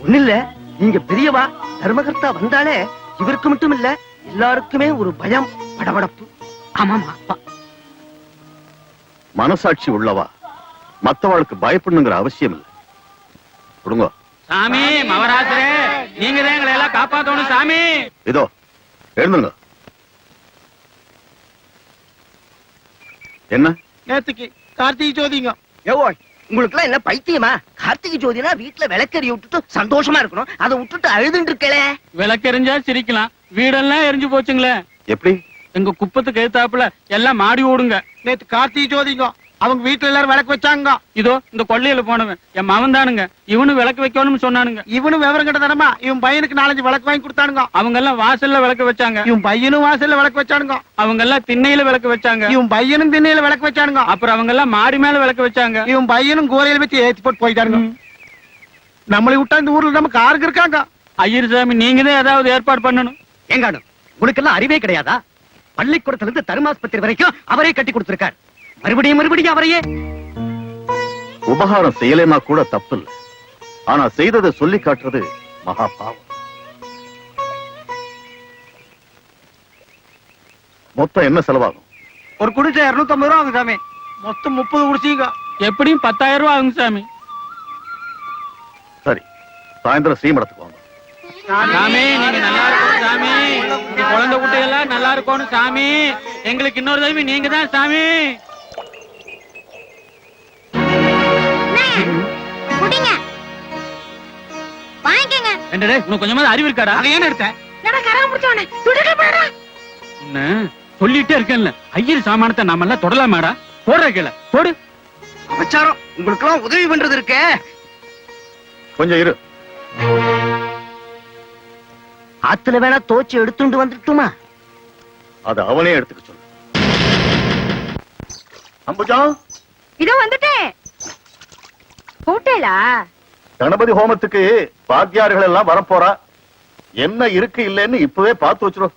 ஒண்ணு இல்ல, நீங்க பெரியவா தர்மகர்த்தா வந்தாலே இவருக்கு மட்டும் இல்ல எல்லாருக்குமே ஒரு பயம், படபடப்பு. ஆமாமா, மனசாட்சி உள்ளவா மத்தவாளுக்கு பயப்படணுங்கிற அவசியம் இல்லை. கொடுங்க சாமி. மவராத்திரே, நீங்க தான் எங்களை எல்லாம் காப்பாத்தணும் சாமி. இதோ எழுந்துங்க. என்ன நேத்துக்கு கார்த்திகை ஜோதிங்க. உங்களுக்கு எல்லாம் என்ன பைத்தியமா? கார்த்திகை ஜோதினா வீட்டுல விளக்கறி விட்டுட்டு சந்தோஷமா இருக்கணும், அதை விட்டுட்டு அழுதுட்டு இருக்கலே. விளக்கெரிஞ்சா சிரிக்கலாம், வீடெல்லாம் எரிஞ்சு போச்சுங்களே. எப்படி? எங்க குப்பத்துக்கு எழுத்தாப்புல எல்லாம் மாடி ஓடுங்க. நேத்து கார்த்திகை ஜோதிங்க, அவங்க வீட்டுல எல்லாரும் விளக்கு வச்சாங்க. இதோ இந்த கொள்ளையில போனவன் என் மவன் தானுங்க. இவனு விளக்கு வைக்கணும்னு சொன்னானுங்க. இவனும் விவரம் கிட்டதானமா, இவன் பையனுக்கு 4-5 விளக்கு வாங்கி கொடுத்தானுங்க. அவங்க எல்லாம் வாசல்ல விளக்கு வச்சாங்க. இவன் பையனும் வாசல்ல விளக்கு வச்சானுங்க. அவங்க எல்லாம் திண்ணையில விளக்கு வச்சாங்க. இவன் பையனும் திண்ணையில விளக்கு வச்சானுங்க. அப்புறம் அவங்க எல்லாம் மாடி மேல விளக்கு வச்சாங்க. இவன் பையனும் கூரையில வச்சு ஏத்தி போட்டு போயிட்டாருங்க. நம்மளை விட்டா இந்த ஊர்ல நமக்கு ஆறுக்கு இருக்காங்க. ஐயர் சாமி, நீங்க தான் ஏதாவது ஏற்பாடு பண்ணணும். எங்கானு உனக்கெல்லாம் அறிவே கிடையாதா? பள்ளிக்கூடத்துல இருந்து தருமாஸ்பத்திரி வரைக்கும் அவரே கட்டி கொடுத்திருக்கார். மறுபடியும் அவரையே. உபகாரம் செய்யலைன்னா கூட தப்பு இல்லை, ஆனா செய்ததை சொல்லி காட்டுறது மகா பாவம். மொத்தம் என்ன செலவாகும்? ஒரு குடிசை 250 ரூபா ஆகும் சாமி. மொத்தம் 30 குடிசீங்க. எப்படியும் 10,000 ரூபாய் ஆகும் சாமி. சரி, சாயந்தரம் ஸ்ரீமடத்துக்கு வாங்க. சாமி, நீங்க நல்லா இருக்கணும் சாமி. உங்க குழந்தை குட்டையெல்லாம் நல்லா இருக்கணும் சாமி. எங்களுக்கு இன்னொரு தடவை நீங்க தான் சாமி. உனக்கு கொஞ்சமாவது அறிவு இருக்காடா? சொல்லிட்டே இருக்கேன்ல, ஐயர் சாமானத்தை நாம எல்லாம் தொடலாமாடா? போடுற கீழே போடு. அபச்சாரம். உங்களுக்கு எல்லாம் உதவி பண்றது இருக்க. கொஞ்சம் இரு. ஆத்துல வேணா தோச்சு எடுத்துட்டு வந்துட்டுமா? அது அவனே எடுத்துக்க சொல்லு. அம்புஜா, இதோ வந்துட்டேன். கூட்டேலா? கணபதி ஹோமத்துக்கு வாத்தியார்கள் எல்லாம் வரப்போறா. என்ன இருக்கு இல்லன்னு இப்பவே பார்த்து வச்சிரும்.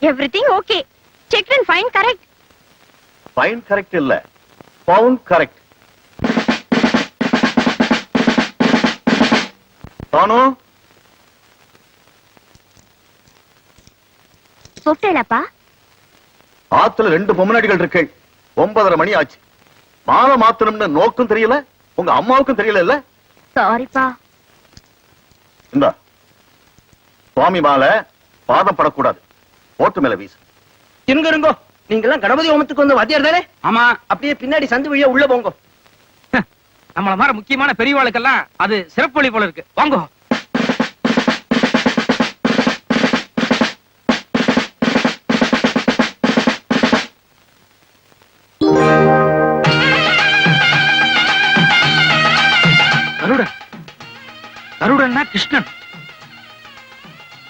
Everything okay. Check and fine correct. Fine correct இல்ல, பவுண்ட் கரெக்ட். தானு, கூட்டேலாப்பா? ஆத்துல 2 பொம்மநாடிகள் இருக்கு. 9:30 மணி ஆச்சு. மாலை மாத்தணும்னு நோக்கும் தெரியல, உங்க அம்மாவுக்கும் தெரியல. இல்ல சாரிப்பா. இந்த சுவாமி மாலை பாதம் படக்கூடாது, ஓட்டு மேல வீசு. இருங்கோ, நீங்க எல்லாம் கணபதி ஹோமத்துக்கு வந்து வாத்தியார் தானே? ஆமா. அப்படியே பின்னாடி சந்து வழியா உள்ள போங்க. நம்மள மாதிரி முக்கியமான பெரியவாளுக்கெல்லாம் அது சிறப்பு வழி போல இருக்கு. வாங்க. கருடன்னா கிருஷ்ணன்.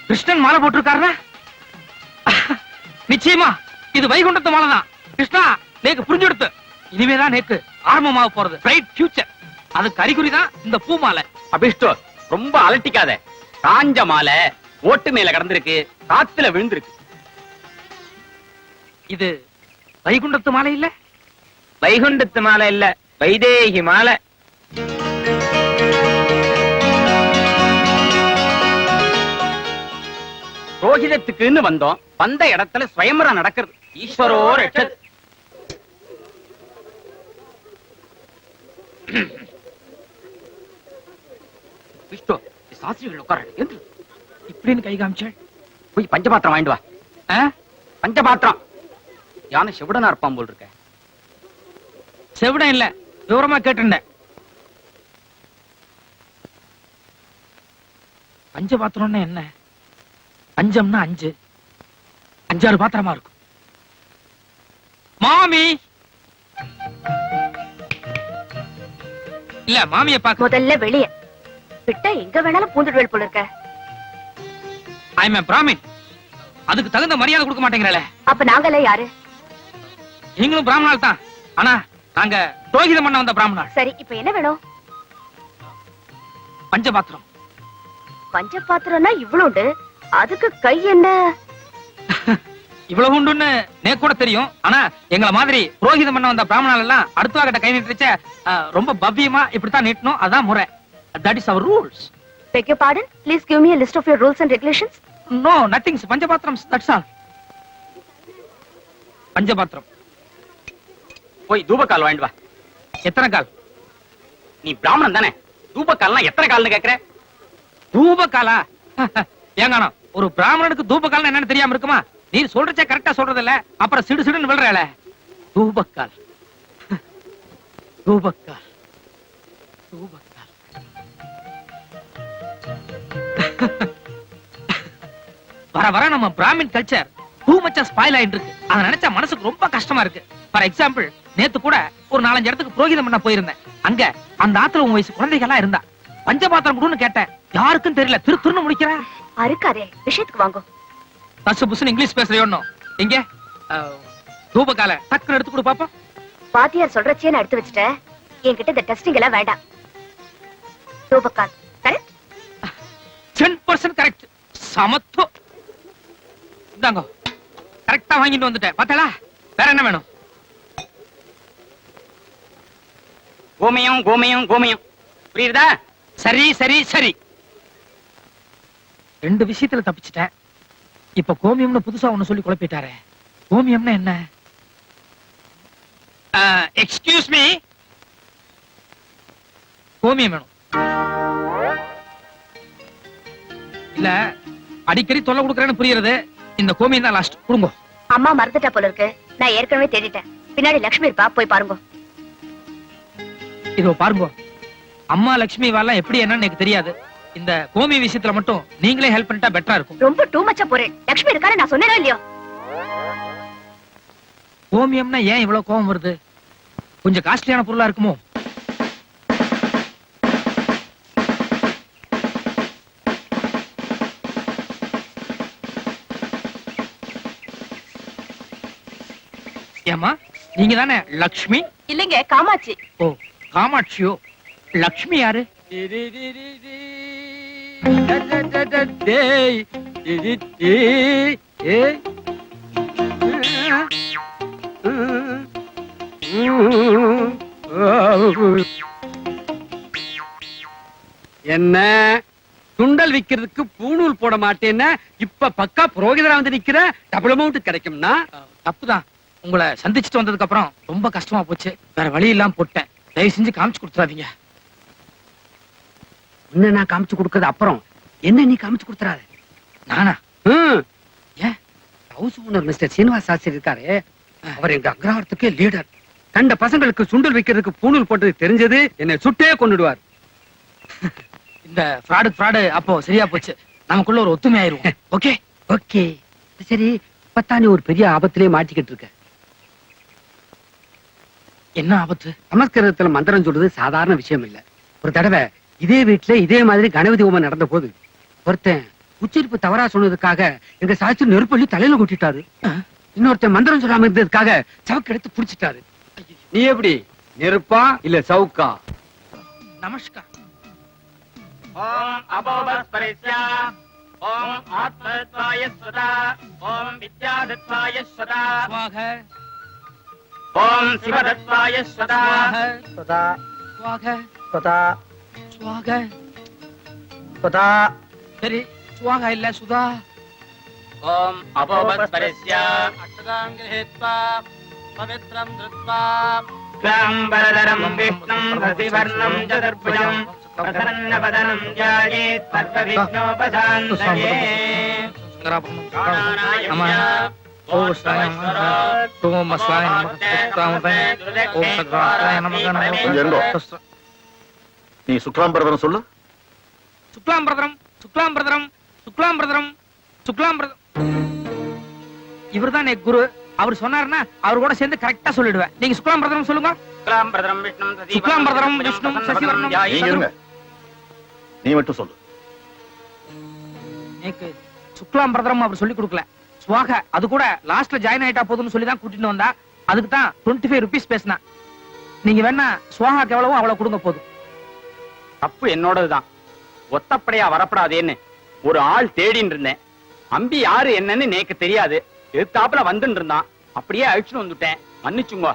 கிருஷ்ணன் மாலை போட்டிருக்காரு. நிச்சயமா இது வைகுண்டத்து மாலை தான். கிருஷ்ணா, நேக்கு புரிஞ்செடுத்து. இனிமேதான் நேக்கு ஆரம்பமாக போறது. Bright future. அதுக்கு அறிகுறி தான் இந்த பூ மாலை. அபிஷ்டோ, ரொம்ப அலட்டிக்காத. காஞ்ச மாலை ஓட்டு மேல கடந்திருக்கு, காத்துல விழுந்திருக்கு. இது வைகுண்டத்து மாலை இல்ல? வைகுண்டத்து மாலை இல்ல, வைதேகி மாலை. ரோஹிதத்துக்குன்னு வந்தோம். வந்த இடத்துல ஸ்வயம்பரம் நடக்கிறது. ஈஸ்வரோ ரட்சத். விஷ்ணு, சாஸ்திரிகள் உட்கார என்று இப்படின்னு கை காமிச்சேன். போய் பஞ்சபாத்திரம் வாங்கிட்டு வா. பஞ்சபாத்திரம். யானை செவிடனா இருப்பான் போல் இருக்க. செவிடம் இல்ல, விவரமா கேட்டிருந்தேன். பஞ்சபாத்திரம்னா என்ன? பஞ்சம்னா 5, 5-6 பாத்திரமா இருக்கும். மாமி இல்ல, மாமிய பாக்க. முதல்ல வெளியே விட்டா எங்க வேணாலும் பூந்துடுவேல் போல இருக்க. I am Brahmin. அதுக்கு தகுந்த மரியாதை கொடுக்க மாட்டேங்கிறல. அப்ப நாங்களே யாரு? நீங்களும் பிராமணால் தான், ஆனா நாங்க புரோகிதம் பண்ண வந்த பிராமணால். சரி, இப்ப என்ன வேணும்? பஞ்சபாத்திரம். பஞ்சபாத்திரம்னா இவ்வளோண்டு, அதுக்கு கை என்ன? இவ்வளவு உண்டுன்னு நேக்கு கூட தெரியும். ஆனா எங்கள மாதிரி புரோகிதம் பண்ண வந்த பிராமணால் எல்லாம் அடுத்த கிட்ட கை நீட்டுச்ச ரொம்ப பவ்யமா இப்படித்தான் நீட்டணும். அதான் முறை. That is our rules. Beg your pardon? Please give me a list of your rules and regulations. No nothings. பஞ்சபாத்திரம், தட்ஸ் ஆல். பஞ்சபாத்திரம். போய் தூபக்கால் வாங்கிட்டு வா. எத்தனை கால்? நீ பிராமணன் தானே, தூபக்கால்லாம் எத்தனை கால்னு கேக்குற? தூபகாலா? ஏங்கானோ ஒரு பிராமணனுக்கு தூபகால் என்னன்னு தெரியாம இருக்குமா? நீ சொல்றச்சே கரெக்டா சொல்றது இல்ல, அப்புறம் சிடு சிடுன்னு விழுறல. தூபக்கால், தூபக்கால், தூபக்கால். வர வர நம்ம பிராமின் கல்ச்சர் டூ மச்சா ஸ்பாயில் ஆயிட்டு இருக்கு. அதை நினைச்சா மனசுக்கு ரொம்ப கஷ்டமா இருக்கு. ஃபார் எக்ஸாம்பிள், நேத்து கூட ஒரு 4-5 இடத்துக்கு புரோகிதம் பண்ண போயிருந்தேன். அங்க அந்த ஆத்துல உன் வயசு குழந்தைகளா இருந்தா. பஞ்சபாத்திரம் கொடுன்னு கேட்டேன், யாருக்கும் தெரியல. திருன்னு முடிக்கிறேன். அறுக்காதே, விஷயத்துக்கு வாங்கோ. பசு புசுன்னு இங்கிலீஷ் பேசுறியோன்னு இங்க தூபகால டக்குன்னு எடுத்து கொடு பாப்போம். வாத்தியார் சொல்றச்சே நான் எடுத்து வச்சுட்டேன். என்கிட்ட இந்த டெஸ்டிங் எல்லாம் வேண்டாம். ரூபக்கால் கரெக்ட்? 10% கரெக்ட். சமத்து. இந்தாங்க, கரெக்டா வாங்கிட்டு வந்துட்டேன். பார்த்தா வேற என்ன வேணும்? கோமயம் கோமயம் கோமயம். புரியுதா? சரி சரி சரி. 2 விஷயத்துல தப்பிச்சிட்டேன். இப்ப கோமியம்னு புதுசா ஒண்ணு சொல்லி குழப்பிட்டாரே. கோமியம்னா என்ன? எக்ஸ்கியூஸ் மீ, கோமியம் வேணும். இல்ல அடிக்கடி தொல்லை கொடுக்கறேன்னு புரியுறது. இந்த கோமியம் தான் லாஸ்ட். கொடுங்க. அம்மா மறந்துட்டா போல இருக்கு. நான் ஏற்கனவே தேடிட்டேன். பின்னாடி லட்சுமி இருப்பா, போய் பாருங்க. இதோ பாருங்க. அம்மா லட்சுமி வாலாம் எப்படி என்னன்னு எனக்கு தெரியாது. இந்த கோமி விஷயத்துல மட்டும் நீங்களே ஹெல்ப் பண்ணிட்டா பெட்டரா இருக்கும். ரொம்ப டூ மச்சா போறேன். லட்சுமி இருக்காரு, நான் சொன்னேனோ இல்லையோ. கோமியம்னா ஏன் இவ்வளவு கோபம் வருது? கொஞ்சம் காஸ்ட்லியான பொருளா இருக்குமோ? ஏமா, நீங்க தானே லக்ஷ்மி? இல்லைங்க, காமாட்சி. ஓ, காமாட்சியோ. லக்ஷ்மி யாரு? என்ன சுண்டல் விக்கிறதுக்கு பூணூல் போட மாட்டேன்னா இப்ப பக்கா புரோகிதரா வந்து நிக்கிற, டபுள் அமௌண்ட் கிடைக்கும்னா? தப்புதான். உங்களை சந்திச்சுட்டு வந்ததுக்கு அப்புறம் ரொம்ப கஷ்டமா போச்சு. வேற வழி இல்லாம போட்டேன். தயவு செஞ்சு காமிச்சு கொடுத்துறாதீங்க. என்ன நான் காமிச்சு கொடுக்கறது அப்புறம், என்ன நீ காமிச்சு கொடுத்துறாத. நானா? ஏன், house owner mister Srinivas Shastri இருக்காரு, அவர் எங்க அக்ரஹாரத்துக்கே லீடர். கண்ட பசங்களுக்கு சுண்டல் வைக்கிறதுக்கு பூணூல் போட்டது தெரிஞ்சது என்னை சுட்டே கொண்டுடுவார். இந்த ஃப்ராடு அப்போ சரியா போச்சு. நமக்குள்ள ஒரு ஒத்துமை ஆயிருவோம். Okay okay. சரி, இப்பத்தானே ஒரு பெரிய ஆபத்திலே மாட்டிக்கிட்டு இருக்க. என்ன ஆபத்து? சமஸ்கிருதத்துல மந்திரம் சொல்றது சாதாரண விஷயம் இல்ல. ஒரு தடவை இதே வீட்டுல இதே மாதிரி கணபதி ஹோமம் நடந்த போது ஒருத்தன் உச்சரிப்பு தவறா சொன்னதுக்காக எங்க சாஸ்திரி நெருப்பள்ளி தலையில கொட்டிட்டாரு. இன்னொருத்தன் மந்திரம் சொல்லாம இருந்ததுக்காக சவுக்கு எடுத்து புடிச்சிட்டாரு. நீ எப்படி, நெருப்பா இல்ல சவுக்கா? நமஸ்கார். ஓம் அபோபஸ்பரிஸ்யா, ஓம் ஆத்மத்வாய ஸ்வதா, ஓம் வித்யாதத்வாய ஸ்வதா, ஸ்வாக ஓம் சிவதத்வாய ஸ்வதா, சதா ஸ்வாக சதா ஸ்வாக. சதா. சரி, ஸ்வாக இல்ல சுதா. ஓம் அபோபஸ்பரிஸ்யா, அஷ்டதாங்கிரஹேத்வா பவித்ரம் திருத்வா க்லாம்பரதரம் விஷ்ணும் ரதிவர்ணம் சதுர்புஜம் பிரசன்னவதனம் த்யாயேத் சர்வவிக்னோபசாந்தயே. நீ சுக்லாம்பரதனம் சொல்லு. சுக்லாம் பிரதரம், சுக்லாம் பிரதரம், சுக்லாம் பிரதரம், சுக்லாம் பிரதரம். இவர்தான் என் குரு. அவர் சொன்னாருன்னா அவர் கூட சேர்ந்து கரெக்டா சொல்லிடுவேன். நீங்க சுக்லாம் பிரதரம் சொல்லுங்க. க்லாம்பரதரம் விஷ்ணும் சுக்லாம் பிரதரம் விஷ்ணும் சசிவர்ணம். நீங்க இருங்க, நீ மட்டும் சொல்லு. எனக்கு சுக்லாம் பிரதரம் அவர் சொல்லி கொடுக்கல. ஸ்வாக அது கூட லாஸ்ட்ல ஜாயின் ஆயிட்டா போதும்னு சொல்லி தான் கூட்டிட்டு வந்தா. அதுக்கு தான் 25 rupees பேசினா. நீங்க வேணா ஸ்வாகாக்கு எவ்வளவோ அவ்வளவு கொடுங்க போதும். தப்பு என்னோடதுதான். ஒத்தப்படையா வரப்படாதேன்னு ஒரு ஆள் தேடின்னு இருந்தேன். அம்பி யாரு என்னன்னு எனக்கு தெரியாது. எதிர்த்தாப்புல வந்துட்டு இருந்தான், அப்படியே அழிச்சுட்டு வந்துட்டேன், மன்னிச்சுங்க.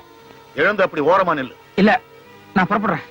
எழுந்து அப்படி ஓரமா நில்லு. இல்ல நான் புறப்படுறேன்.